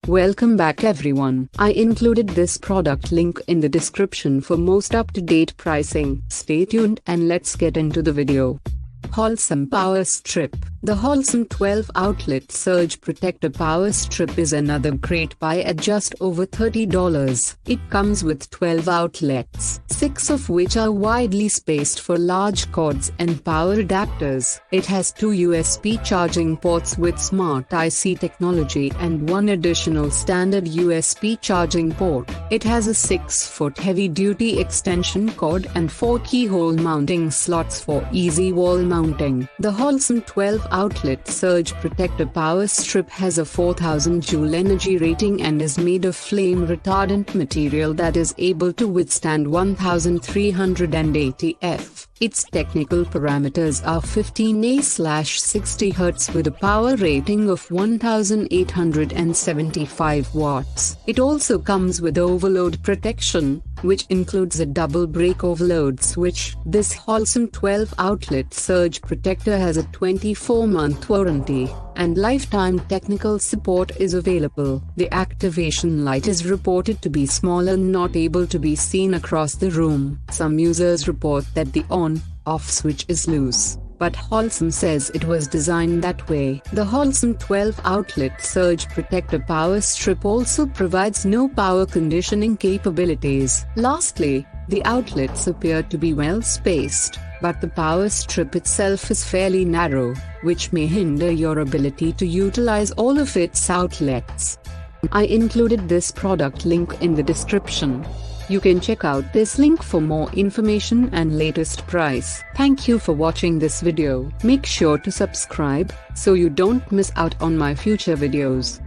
Welcome back everyone. I included this product link in the description for most up-to-date pricing. Stay tuned and let's get into the video. HOLSEM Power Strip. The HOLSEM 12 Outlet Surge Protector Power Strip is another great buy at just over $30. It comes with 12 outlets, 6 of which are widely spaced for large cords and power adapters. It has 2 USB charging ports with Smart IC technology and 1 additional standard USB charging port. It has a 6-foot heavy-duty extension cord and 4 keyhole mounting slots for easy wall mounting. The HOLSEM 12 Outlet Surge Protector Power Strip has a 4000 Joule energy rating and is made of flame retardant material that is able to withstand 1380 F. Its technical parameters are 15A/60 Hz with a power rating of 1875 watts. It also comes with overload protection, which includes a double break overload switch. This HOLSEM 12 Outlet Surge Protector has a 24-month warranty, and lifetime technical support is available. The activation light is reported to be small and not able to be seen across the room. Some users report that the on/off switch is loose, but HOLSEM says it was designed that way. The HOLSEM 12 Outlet Surge Protector Power Strip also provides no power conditioning capabilities. Lastly, the outlets appear to be well spaced, but the power strip itself is fairly narrow, which may hinder your ability to utilize all of its outlets. I included this product link in the description. You can check out this link for more information and latest price. Thank you for watching this video. Make sure to subscribe so you don't miss out on my future videos.